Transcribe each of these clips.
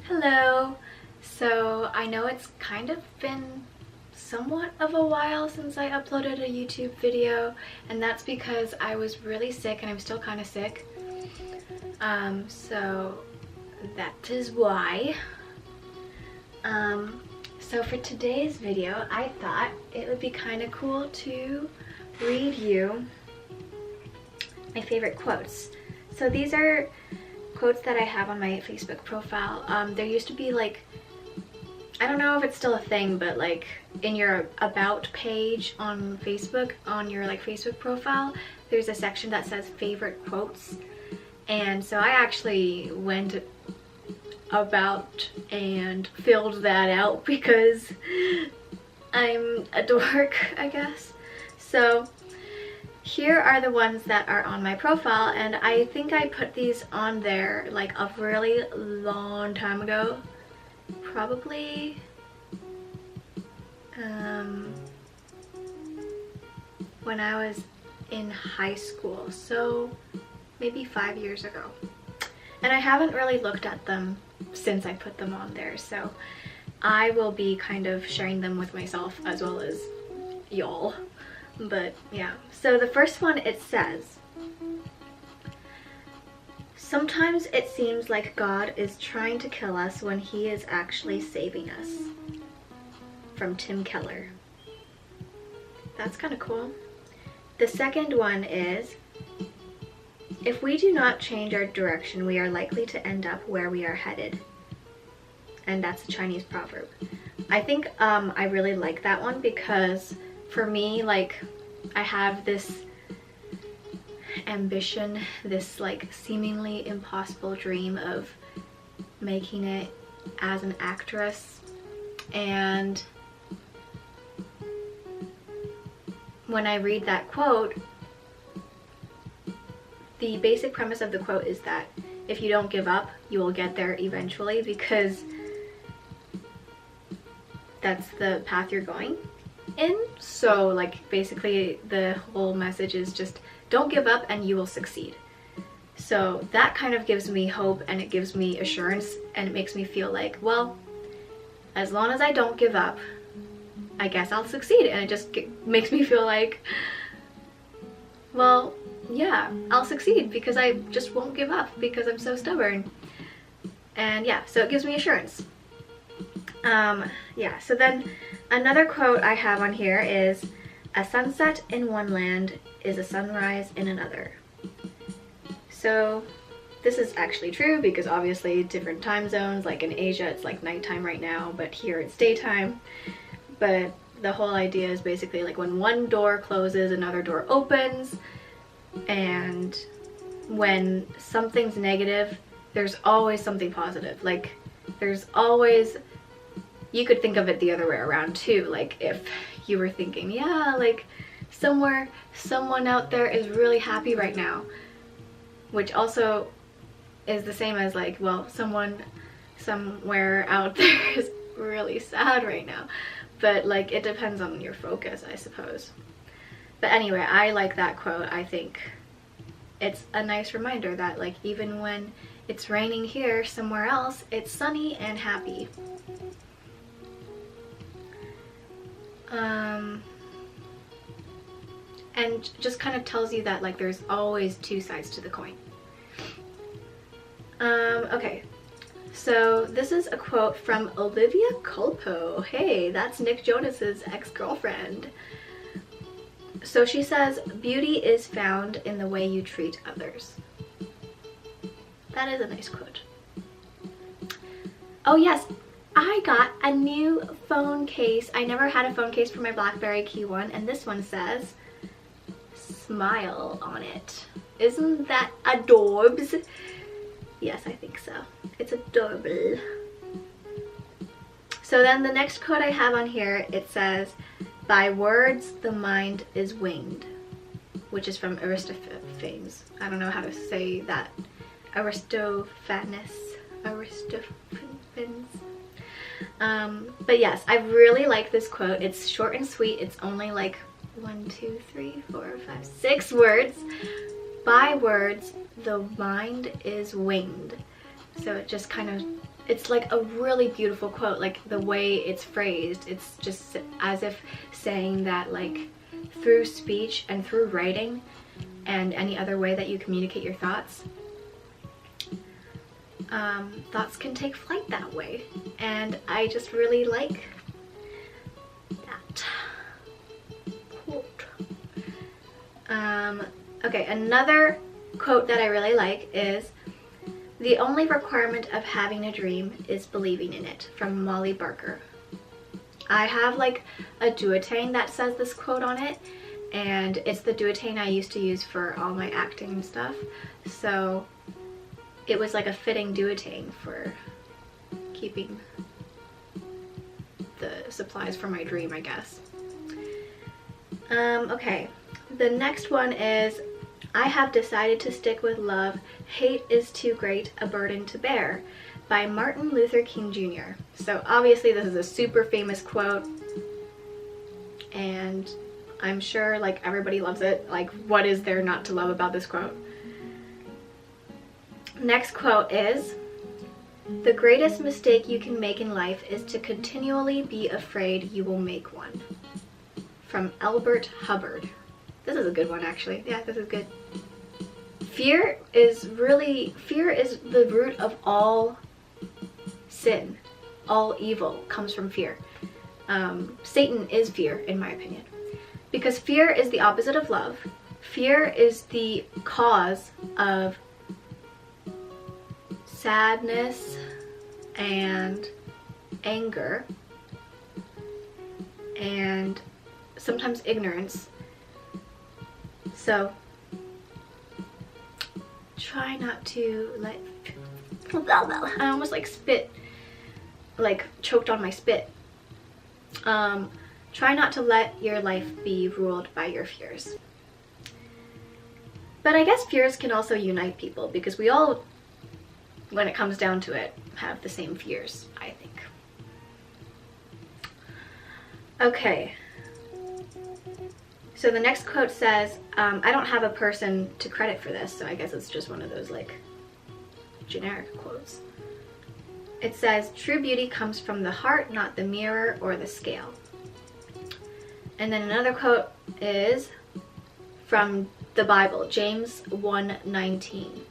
Hello! So I know it's kind of been somewhat of a while since I uploaded a YouTube video, and that's because I was really sick and I'm still kind of sick. So that is why. So for today's video, I thought it would be kind of cool to read you my favorite quotes. So these are quotes that I have on my Facebook profile. There used to be like, I don't know if it's still a thing, but like in your about page on Facebook, on your like Facebook profile, there's a section that says favorite quotes. And so I actually went about and filled that out because I'm a dork, I guess. So here are the ones that are on my profile, and I think I put these on there like a really long time ago. Probably when I was in high school, so maybe 5 years ago. And I haven't really looked at them since I put them on there, so I will be kind of sharing them with myself as well as y'all. But yeah, so the first one, it says, "Sometimes it seems like God is trying to kill us when he is actually saving us." From Tim Keller. That's kind of cool. The second one is, "If we do not change our direction, we are likely to end up where we are headed." And that's a Chinese proverb. I think I really like that one because for me, like, I have this ambition, this like seemingly impossible dream of making it as an actress. And when I read that quote, the basic premise of the quote is that if you don't give up, you will get there eventually, because that's the path you're going in. So like basically the whole message is just don't give up and you will succeed. So that kind of gives me hope, and it gives me assurance, and it makes me feel like, well, as long as I don't give up, I guess I'll succeed. And it just makes me feel like, well, yeah, I'll succeed because I just won't give up because I'm so stubborn. And yeah, so it gives me assurance. Yeah, so then another quote I have on here is, "A sunset in one land is a sunrise in another." So this is actually true because obviously different time zones, like in Asia it's like nighttime right now, but here it's daytime. But the whole idea is basically like when one door closes, another door opens, and when something's negative, there's always something positive. Like there's always, you could think of it the other way around too. Like if you were thinking, yeah, like somewhere, someone out there is really happy right now, which also is the same as like, well, someone somewhere out there is really sad right now. But like it depends on your focus, I suppose. But anyway, I like that quote. I think it's a nice reminder that like even when it's raining here, somewhere else it's sunny and happy. And just kind of tells you that like there's always two sides to the coin. Okay, so this is a quote from Olivia Culpo. Hey, that's Nick Jonas's ex-girlfriend. So she says, "Beauty is found in the way you treat others." That is a nice quote. Oh yes, I got a new phone case. I never had a phone case for my BlackBerry Key1, and this one says "Smile" on it. Isn't that adorbs? Yes, I think so. It's adorable. So then the next quote I have on here, it says, "By words the mind is winged," which is from Aristophanes. I don't know how to say that. Aristophanes. But yes, I really like this quote. It's short and sweet. It's only like 1, 2, 3, 4, 5, 6 words. By words the mind is winged. So it just kind of it's like a really beautiful quote, like the way it's phrased. It's just as if saying that like through speech and through writing and any other way that you communicate your thoughts, thoughts can take flight that way. And I just really like that quote. Okay, another quote that I really like is, "The only requirement of having a dream is believing in it," from Molly Barker. I have like a Duotane that says this quote on it, and it's the Duotane I used to use for all my acting and stuff, so it was like a fitting Duotane for keeping the supplies for my dream, I guess. Okay, the next one is, "I have decided to stick with love. Hate is too great a burden to bear," by Martin Luther King Jr. So obviously this is a super famous quote, and I'm sure like everybody loves it. Like, what is there not to love about this quote? Next quote is, "The greatest mistake you can make in life is to continually be afraid you will make one," from Elbert Hubbard. This is a good one, actually. Yeah, this is good. Fear is the root of all sin. All evil comes from fear. Satan is fear, in my opinion. Because fear is the opposite of love. Fear is the cause of sadness and anger and sometimes ignorance. So try not to let, I almost like spit, like choked on my spit. Try not to let your life be ruled by your fears. But I guess fears can also unite people, because we all, when it comes down to it, have the same fears, I think. Okay. So the next quote says, I don't have a person to credit for this, so I guess it's just one of those like generic quotes. It says, "True beauty comes from the heart, not the mirror or the scale." And then another quote is from the Bible, James 1:19.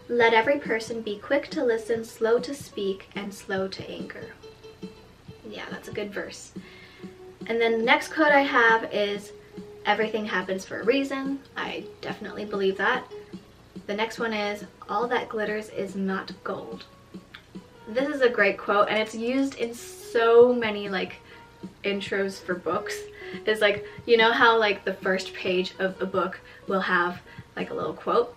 "Let every person be quick to listen, slow to speak, and slow to anger." Yeah, that's a good verse. And then the next quote I have is, "Everything happens for a reason." I definitely believe that. The next one is, "All that glitters is not gold." This is a great quote, and it's used in so many like intros for books. It's like, you know how like the first page of a book will have like a little quote?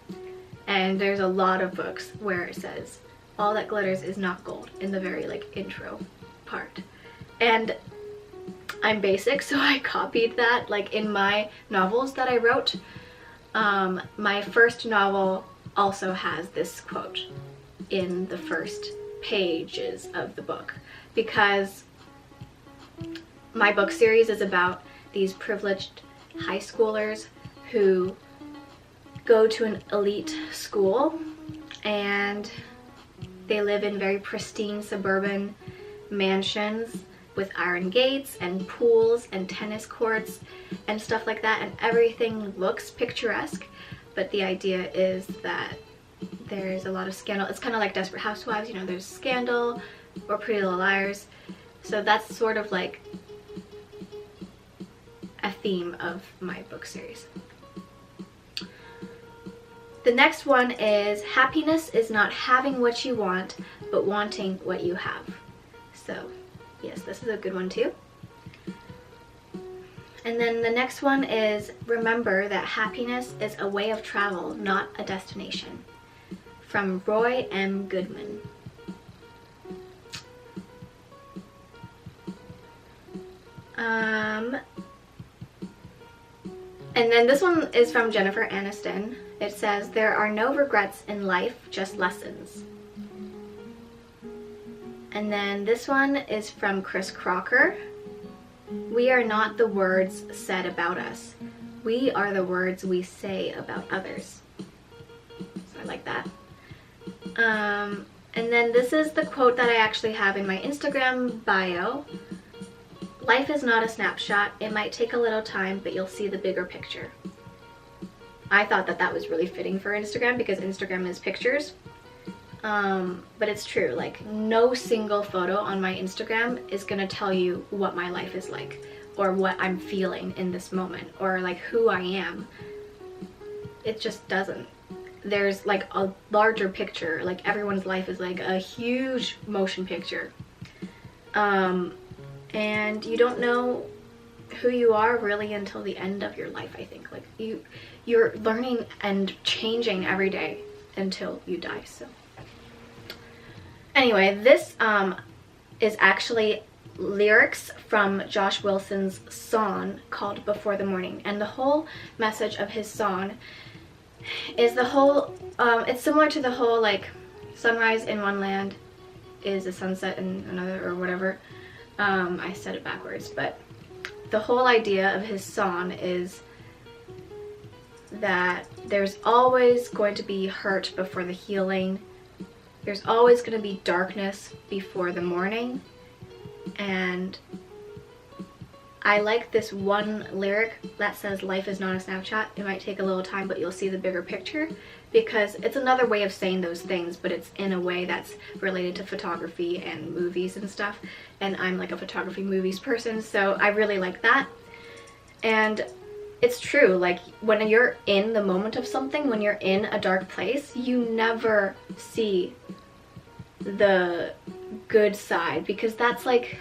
And there's a lot of books where it says, "All that glitters is not gold," in the very like intro part. And I'm basic, so I copied that like in my novels that I wrote. My first novel also has this quote in the first pages of the book, because my book series is about these privileged high schoolers who go to an elite school and they live in very pristine suburban mansions with iron gates and pools and tennis courts and stuff like that, and everything looks picturesque, but the idea is that there's a lot of scandal. It's kind of like Desperate Housewives, you know, there's scandal, or Pretty Little Liars. So that's sort of like a theme of my book series. The next one is, "Happiness is not having what you want, but wanting what you have." So yes, this is a good one too. And then the next one is, "Remember that happiness is a way of travel, not a destination," from Roy M. Goodman. And then this one is from Jennifer Aniston. It says, "There are no regrets in life, just lessons." And then this one is from Chris Crocker. "We are not the words said about us. We are the words we say about others." So I like that. And then this is the quote that I actually have in my Instagram bio. Life is not a snapshot. It might take a little time, but you'll see the bigger picture. I thought that that was really fitting for Instagram because Instagram is pictures. But it's true, like no single photo on my Instagram is gonna tell you what my life is like or what I'm feeling in this moment or like who I am. It just doesn't. There's like a larger picture, like everyone's life is like a huge motion picture. And you don't know who you are really until the end of your life, I think. Like you're learning and changing every day until you die. So anyway, this is actually lyrics from Josh Wilson's song called Before the Morning, and the whole message of his song is the whole it's similar to the whole like sunrise in one land is a sunset in another or whatever. I said it backwards, but the whole idea of his song is that there's always going to be hurt before the healing. There's always going to be darkness before the morning. And I like this one lyric that says life is not a snapshot. It might take a little time, but you'll see the bigger picture, because it's another way of saying those things, but it's in a way that's related to photography and movies and stuff. And I'm like a photography movies person, so I really like that. And it's true, like when you're in the moment of something, when you're in a dark place, you never see the good side because that's like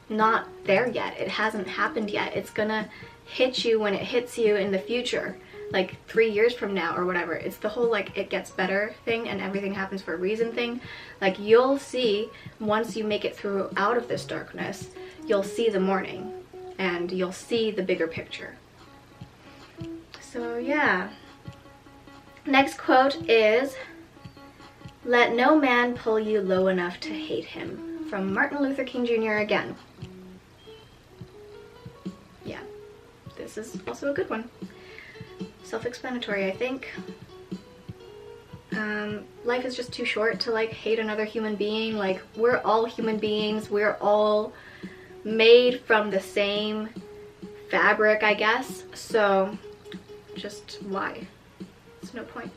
not there yet. It hasn't happened yet. It's gonna hit you when it hits you in the future, like 3 years from now or whatever. It's the whole like it gets better thing and everything happens for a reason thing. Like you'll see once you make it through out of this darkness, you'll see the morning and you'll see the bigger picture. So yeah. Next quote is, "Let no man pull you low enough to hate him," from Martin Luther King Jr. again. Yeah, this is also a good one. Self-explanatory, I think. Life is just too short to like hate another human being. Like we're all human beings. We're all made from the same fabric, I guess. So just why? There's no point.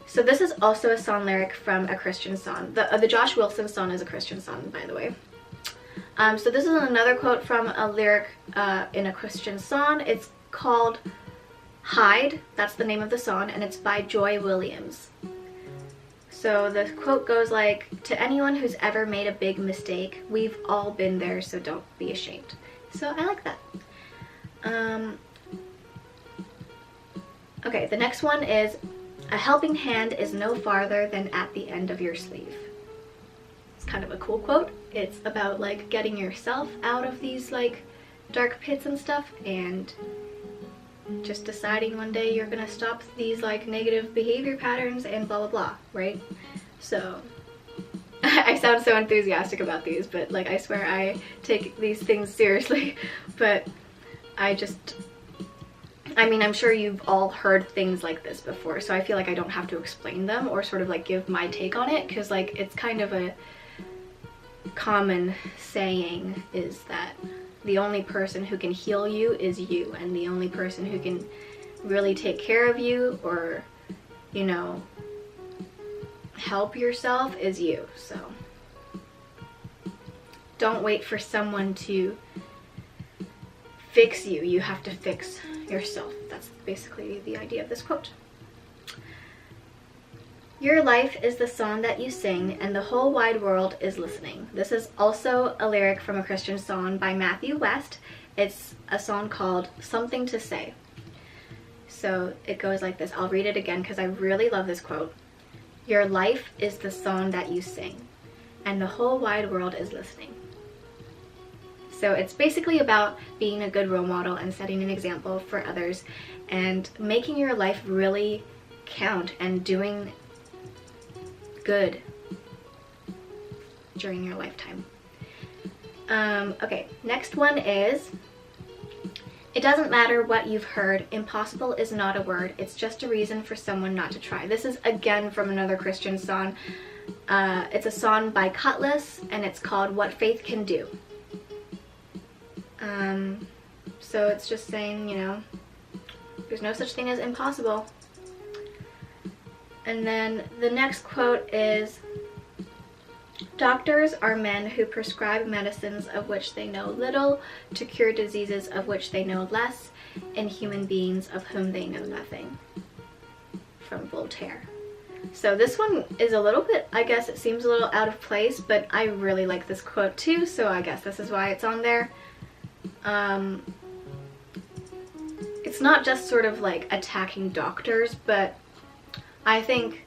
So this is also a song lyric from a Christian song. The Josh Wilson song is a Christian song, by the way. So this is another quote from a lyric in a Christian song. It's called Hide, that's the name of the song, and it's by Joy Williams. So the quote goes like, "To anyone who's ever made a big mistake, we've all been there, so don't be ashamed." So I like that. Okay, the next one is, "A helping hand is no farther than at the end of your sleeve." It's kind of a cool quote. It's about like getting yourself out of these like dark pits and stuff and just deciding one day you're gonna stop these like negative behavior patterns and blah blah blah, right? So I sound so enthusiastic about these, but like I swear I take these things seriously. But I mean, I'm sure you've all heard things like this before, so I feel like I don't have to explain them or sort of like give my take on it, because like it's kind of a common saying is that the only person who can heal you is you, and the only person who can really take care of you or, you know, help yourself is you. So don't wait for someone to fix you. You have to fix yourself. That's basically the idea of this quote. "Your life is the song that you sing, and the whole wide world is listening." This is also a lyric from a Christian song by Matthew West. It's a song called Something to Say. So it goes like this. I'll read it again because I really love this quote. "Your life is the song that you sing, and the whole wide world is listening." So it's basically about being a good role model and setting an example for others and making your life really count and doing good during your lifetime. Okay, next one is, It doesn't matter what you've heard. Impossible is not a word. It's just a reason for someone not to try. This is again from another Christian song. It's a song by Cutlass, and it's called What Faith Can Do. So it's just saying, you know, there's no such thing as impossible. And then the next quote is, doctors are men who prescribe medicines of which they know little to cure diseases of which they know less, and human beings of whom they know nothing. From Voltaire. So this one is a little bit, I guess it seems a little out of place, but I really like this quote too, so I guess this is why it's on there. It's not just sort of like attacking doctors, but I think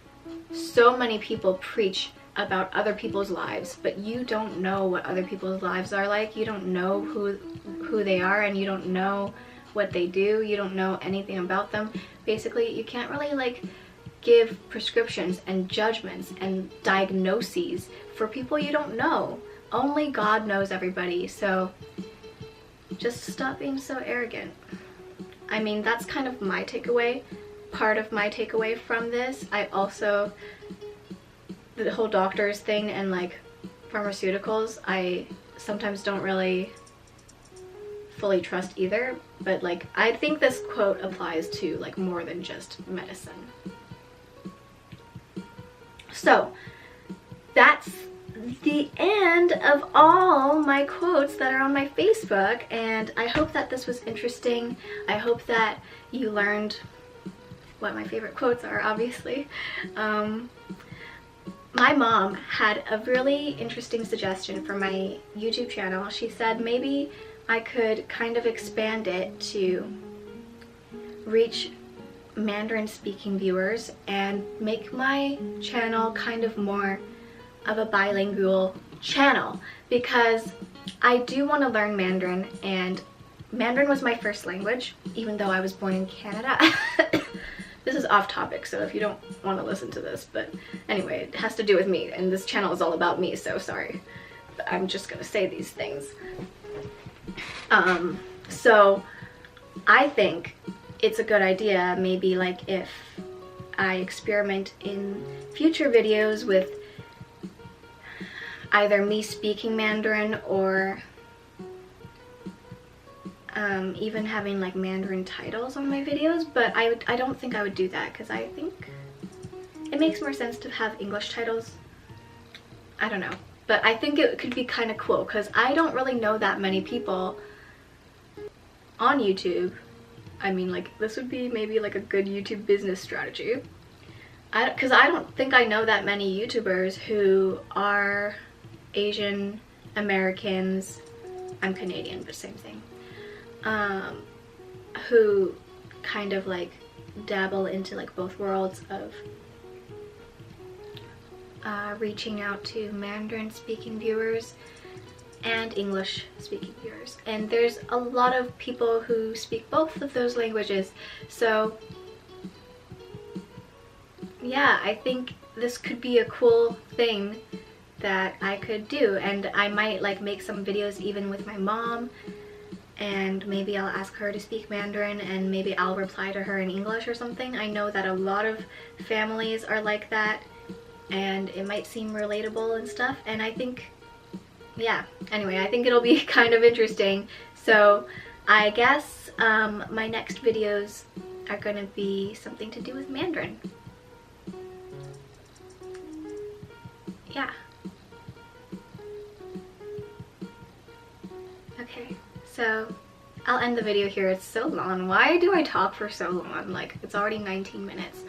so many people preach about other people's lives, but you don't know what other people's lives are like. You don't know who they are, and you don't know what they do. You don't know anything about them. Basically, you can't really like give prescriptions and judgments and diagnoses for people you don't know. Only God knows everybody, so just stop being so arrogant. I mean, that's kind of my takeaway, part of my takeaway from this. I also, the whole doctors thing and like pharmaceuticals, I sometimes don't really fully trust either, but like I think this quote applies to like more than just medicine. So that's the end of all my quotes that are on my Facebook, and I hope that this was interesting. I hope that you learned what my favorite quotes are, obviously. My mom had a really interesting suggestion for my YouTube channel. She said maybe I could kind of expand it to reach Mandarin speaking viewers and make my channel kind of more of a bilingual channel, because I do want to learn Mandarin, and Mandarin was my first language, even though I was born in Canada. This is off topic, so if you don't want to listen to this, but anyway, it has to do with me, and this channel is all about me, so sorry. But I'm just gonna say these things. So I think it's a good idea, maybe like if I experiment in future videos with either me speaking Mandarin or even having like Mandarin titles on my videos, but I don't think I would do that because I think it makes more sense to have English titles. I don't know, but I think it could be kind of cool because I don't really know that many people on YouTube. I mean, like, this would be maybe like a good YouTube business strategy. Because I don't think I know that many YouTubers who are Asian Americans. I'm Canadian, but same thing. Who kind of like dabble into like both worlds of reaching out to Mandarin speaking viewers and English speaking viewers, and there's a lot of people who speak both of those languages, so yeah, I think this could be a cool thing that I could do, and I might like make some videos even with my mom, and maybe I'll ask her to speak Mandarin and maybe I'll reply to her in English or something. I know that a lot of families are like that and it might seem relatable and stuff, and I think, yeah, anyway, I think it'll be kind of interesting. So I guess my next videos are gonna be something to do with Mandarin. Yeah. Okay, so I'll end the video here. It's so long. Why do I talk for so long? Like, it's already 19 minutes.